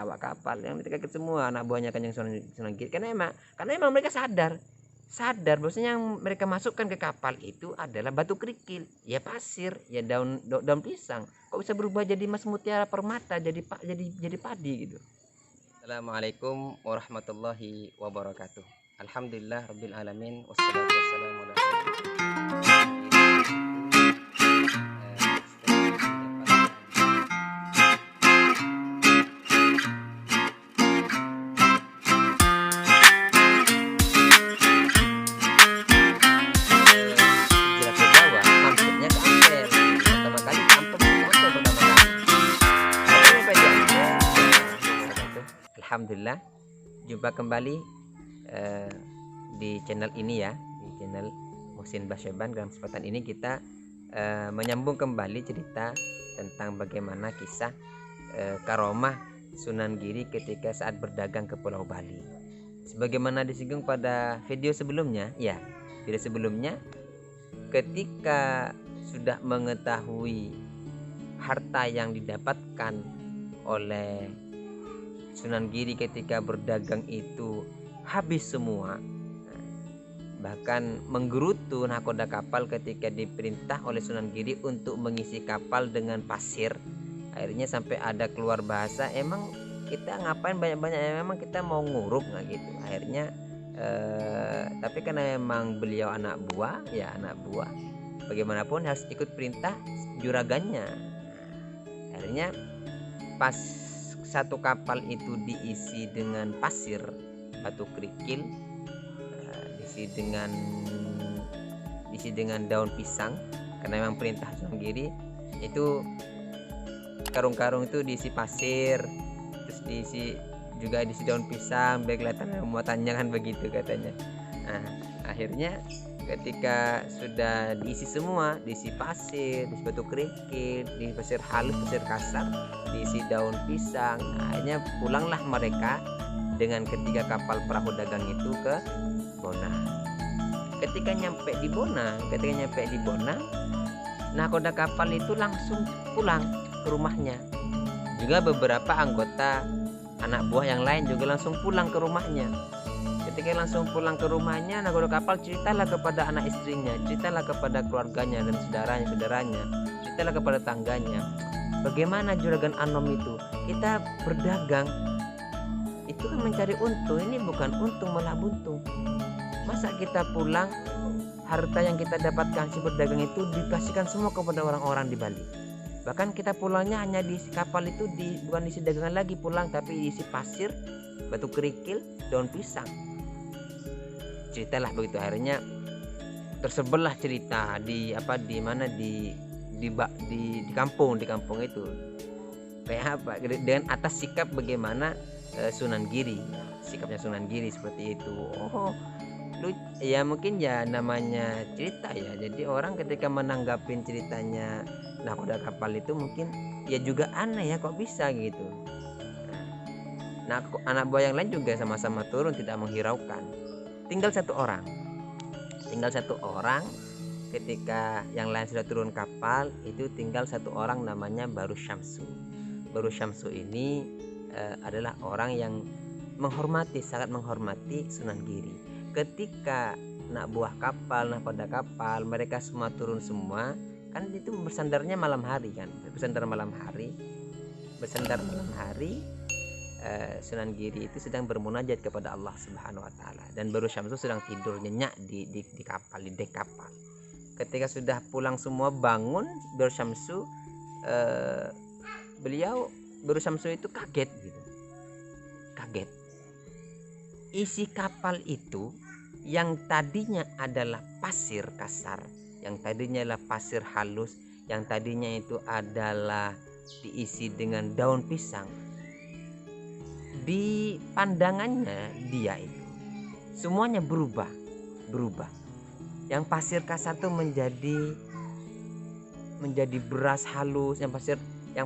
awak kapal yang mereka semua anak buahnya Kanjeng Sunan Giri, karena emang mereka sadar bahwasanya yang mereka masukkan ke kapal itu adalah batu kerikil, ya pasir, ya daun pisang. Kok bisa berubah jadi emas mutiara permata, jadi padi gitu. Assalamualaikum warahmatullahi wabarakatuh. Alhamdulillah rabbil alamin, wassalatu wassalamu ala Alhamdulillah, jumpa kembali di channel ini ya, di channel Muhsin Basyaban. Dalam kesempatan ini kita menyambung kembali cerita tentang bagaimana kisah karomah Sunan Giri ketika saat berdagang ke Pulau Bali. Sebagaimana disinggung pada video sebelumnya, ketika sudah mengetahui harta yang didapatkan oleh Sunan Giri ketika berdagang itu habis semua, bahkan menggerutu nahkoda kapal ketika diperintah oleh Sunan Giri untuk mengisi kapal dengan pasir. Akhirnya sampai ada keluar bahasa, emang kita ngapain banyak-banyak, memang kita mau nguruk nggak gitu. Akhirnya tapi karena memang beliau anak buah, bagaimanapun harus ikut perintah juragannya. Akhirnya pas satu kapal itu diisi dengan pasir, batu kerikil, diisi dengan daun pisang, karena memang perintah Sunan Giri itu karung-karung itu diisi pasir, terus diisi daun pisang biar kelihatan muatannya, kan begitu katanya. Nah, akhirnya ketika sudah diisi semua, diisi pasir, diisi batu kerikil, diisi pasir halus, pasir kasar, diisi daun pisang, akhirnya pulanglah mereka dengan ketiga kapal perahu dagang itu ke Bona. Ketika nyampe di Bona, nahkoda kapal itu langsung pulang ke rumahnya. Juga beberapa anggota anak buah yang lain juga langsung pulang ke rumahnya. Ketika langsung pulang ke rumahnya, nahkoda kapal ceritalah kepada anak istrinya, ceritalah kepada keluarganya dan saudaranya, ceritalah kepada tangganya. Bagaimana Juragan Anom itu? Kita berdagang itu kan mencari untung, ini bukan untung malah buntung. Masa kita pulang, harta yang kita dapatkan si berdagang itu dikasihkan semua kepada orang-orang di Bali. Bahkan kita pulangnya hanya di kapal itu bukan diisi dagangan lagi pulang, tapi diisi pasir, batu kerikil, daun pisang. Ceritalah begitu. Akhirnya tersebarlah cerita di kampung itu, kayak apa, dengan atas sikap bagaimana Sunan Giri, sikapnya Sunan Giri seperti itu. Ya mungkin ya namanya cerita ya, jadi orang ketika menanggapin ceritanya nahkoda kapal itu mungkin ya juga aneh ya, kok bisa gitu. Nah, anak buah yang lain juga sama-sama turun, tidak menghiraukan. Tinggal satu orang ketika yang lain sudah turun kapal, itu tinggal satu orang namanya Baru Syamsu. Baru Syamsu ini adalah orang yang sangat menghormati Sunan Giri. Ketika nahkoda kapal mereka semua turun semua, kan itu bersandarnya malam hari kan, bersandar malam hari. Sunan Giri itu sedang bermunajat kepada Allah Subhanahu wa taala, dan Baru Syamsu sedang tidur nyenyak di kapal, di dek kapal. Ketika sudah pulang semua bangun, Baru Syamsu itu kaget. Isi kapal itu yang tadinya adalah pasir kasar, yang tadinya adalah pasir halus, yang tadinya itu adalah diisi dengan daun pisang, di pandangannya dia itu semuanya berubah. Yang pasir kasar itu menjadi beras halus, yang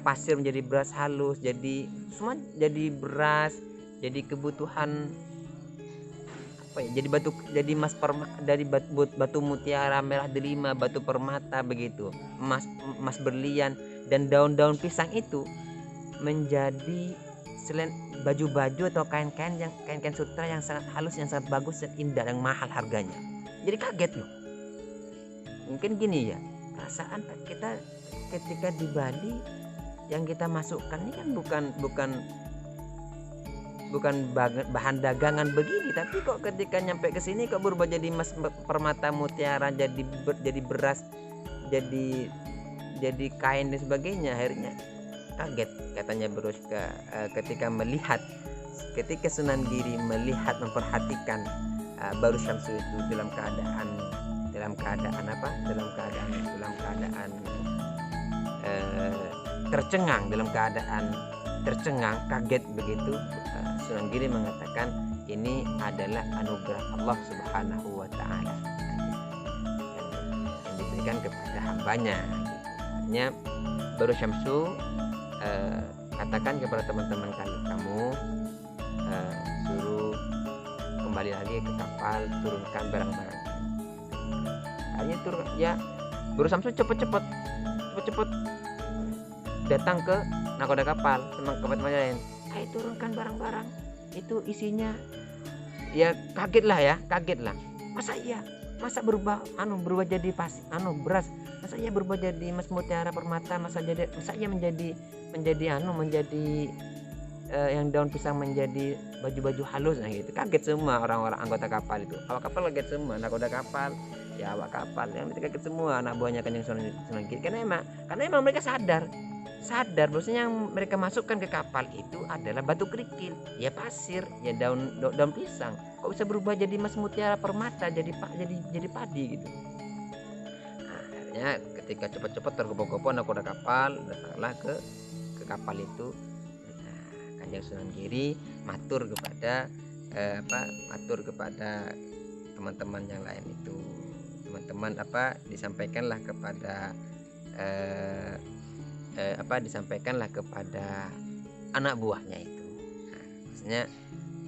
pasir menjadi beras halus, jadi semua jadi beras, jadi kebutuhan jadi batu mutiara, merah delima, batu permata begitu, emas berlian, dan daun-daun pisang itu menjadi selain baju-baju atau kain-kain sutra yang sangat halus, yang sangat bagus dan indah, yang mahal harganya. Jadi kaget loh. Mungkin gini ya, perasaan kita ketika di Bali yang kita masukkan ini kan bukan bahan dagangan begini, tapi kok ketika nyampe ke sini kok berubah jadi emas, permata, mutiara, jadi beras, jadi kain dan sebagainya. Akhirnya kaget katanya ketika Sunan Giri melihat, memperhatikan Baru Syamsu itu dalam keadaan tercengang, kaget begitu. Sunan Giri mengatakan ini adalah anugerah Allah Subhanahu wa Ta'ala yang diberikan kepada hambanya. Artinya Baru Syamsu katakan kepada teman-teman kamu, suruh kembali lagi ke kapal, turunkan barang-barang. Akhirnya turun ya, Baru Syamsu cepet-cepet datang ke nakoda kapal sama kapal lain. Ayo turunkan barang-barang, itu isinya ya kaget lah. Masa berubah jadi beras, masa ia berubah jadi emas, mutiara, permata, masa ia menjadi yang daun pisang menjadi baju-baju halus. Nah gitu, kaget semua orang-orang anggota kapal itu. Awak kapal kaget semua, nakoda kapal, ya awak kapal yang kaget semua, anak buahnya Kanjeng Sunan Giri. Karena emang mereka sadar bahwasanya yang mereka masukkan ke kapal itu adalah batu kerikil, ya pasir, ya daun pisang. Kok bisa berubah jadi emas, mutiara, permata, jadi padi gitu. Nah, akhirnya ketika cepat-cepat tergopoh-gopoh nakoda kapal, datanglah ke kapal itu. Kanjeng Sunan Giri matur kepada teman-teman yang lain itu. Teman-teman disampaikanlah kepada anak buahnya itu. Nah, maksudnya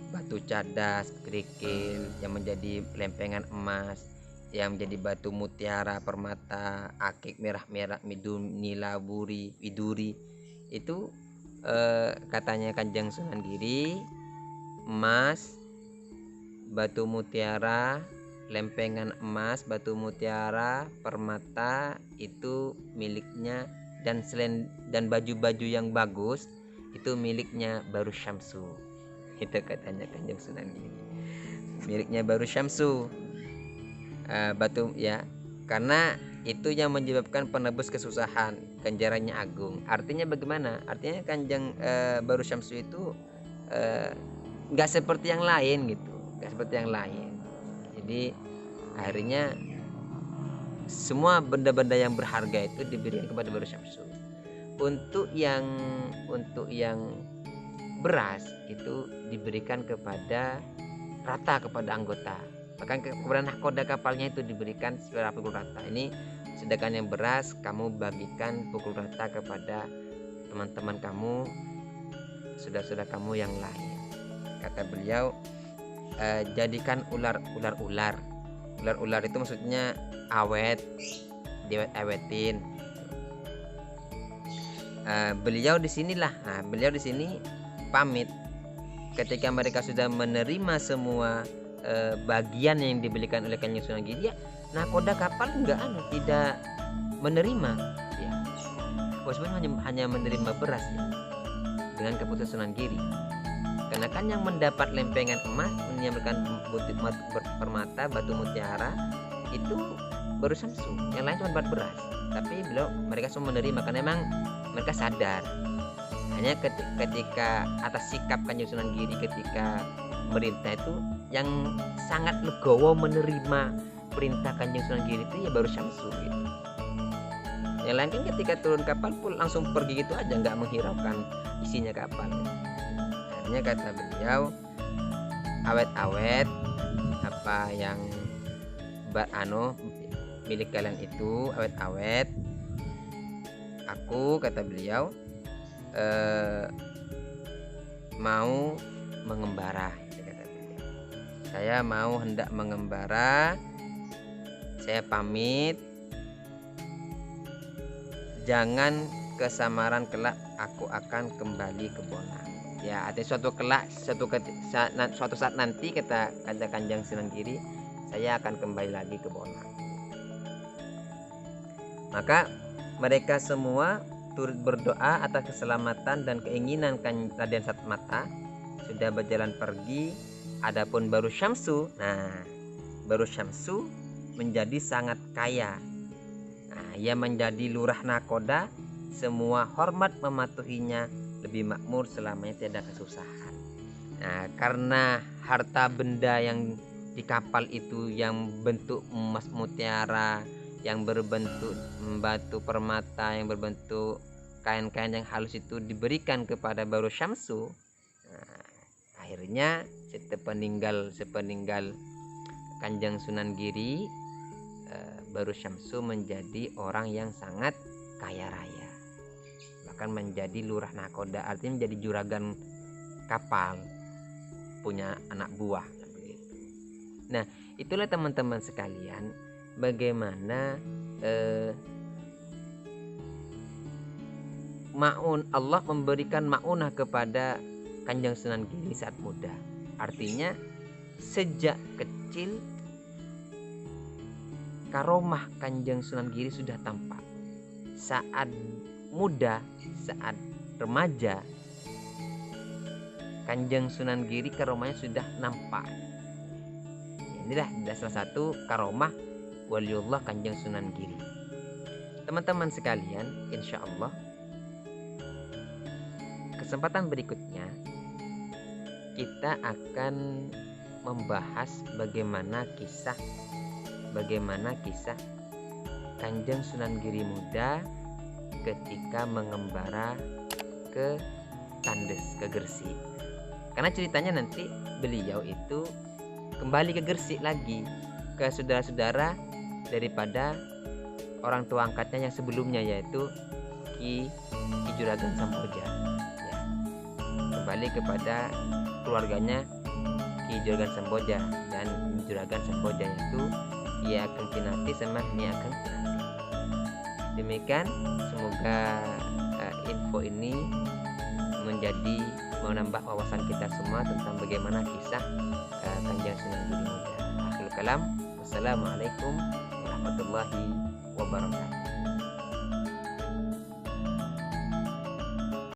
batu cadas, kerikil yang menjadi lempengan emas, yang menjadi batu mutiara, permata, akik merah-merah, nila, widuri itu katanya Kanjeng Sunan Giri, emas, batu mutiara, lempengan emas, batu mutiara, permata itu miliknya, dan baju-baju yang bagus itu miliknya Baru Syamsu. Itu katanya Kanjeng Sunan Giri, miliknya Baru Syamsu. Batu ya, karena itu yang menyebabkan penebus kesusahan, ganjarannya agung. Artinya bagaimana? Artinya Kanjeng Baru Syamsu itu nggak seperti yang lain gitu, Jadi akhirnya semua benda-benda yang berharga itu diberikan kepada Baru Syamsu. Untuk yang beras itu diberikan rata kepada anggota. Bahkan kepada nahkoda kapalnya itu diberikan secara pukul rata. Ini sedangkan yang beras kamu bagikan pukul rata kepada teman-teman kamu, saudara-saudara kamu yang lain. Kata beliau, jadikan ular itu maksudnya awet, diawet-awetin. Beliau di sini pamit ketika mereka sudah menerima semua bagian yang diberikan oleh Kanjeng Sunan Giri. Ya, nakoda kapal tidak menerima, ya. Bosman hanya menerima beras ya, dengan keputusan Sunan Giri. Karena kan yang mendapat lempengan emas, menyampaikan permata, batu mutiara itu Baru Syamsu, yang lain cuma dapat beras. Tapi mereka semua menerima karena memang mereka sadar. Hanya ketika atas sikap Kanjeng Sunan Giri ketika merintah itu, yang sangat legowo menerima perintah Kanjeng Sunan Giri itu ya Baru Syamsu gitu. Yang lain kan ketika turun kapal pun langsung pergi gitu aja, nggak menghiraukan isinya kapal. Hanya kata beliau, awet-awet apa yang milik kalian itu, awet-awet. Aku, kata beliau, mau mengembara, kata beliau. Saya mau hendak mengembara, saya pamit. Jangan kesamaran kelak, aku akan kembali ke Bonang. Ya, ada suatu saat nanti kata Kanjeng Sunan Giri, saya akan kembali lagi ke Bonang. Maka mereka semua turut berdoa atas keselamatan dan keinginan Raden Satmata. Sudah berjalan pergi. Adapun Baru Syamsu, Baru Syamsu menjadi sangat kaya. Ia menjadi lurah nakoda. Semua hormat mematuhinya, lebih makmur selamanya, tiada kesusahan. Karena harta benda yang di kapal itu yang bentuk emas mutiara, yang berbentuk batu permata, yang berbentuk kain-kain yang halus itu diberikan kepada Baru Syamsu. Akhirnya sepeninggal Kanjeng Sunan Giri, Baru Syamsu menjadi orang yang sangat kaya raya, bahkan menjadi lurah nakoda, artinya menjadi juragan kapal, punya anak buah. Nah, itulah teman-teman sekalian, bagaimana Allah memberikan maunah kepada Kanjeng Sunan Giri saat muda. Artinya sejak kecil karomah Kanjeng Sunan Giri sudah tampak. Saat muda, saat remaja, Kanjeng Sunan Giri karomahnya sudah nampak. Inilah salah satu karomah waliullah Kanjeng Sunan Giri. Teman-teman sekalian, insya Allah kesempatan berikutnya kita akan membahas bagaimana kisah Kanjeng Sunan Giri muda ketika mengembara ke Tandes, ke Gresik. Karena ceritanya nanti beliau itu kembali ke Gresik lagi, ke saudara-saudara daripada orang tua angkatnya yang sebelumnya, yaitu Ki Juragan Sampoja. Ya, kembali kepada keluarganya Ki Juragan Sampoja, dan Juragan Sampoja itu Ki Ageng Kinati sama Nyi Ageng Kinati. Demikian, semoga info ini menambah wawasan kita semua tentang bagaimana kisah Kanjeng Sunan Giri muda. Akhirul kalam, wassalamualaikum warahmatullahi wabarakatuh.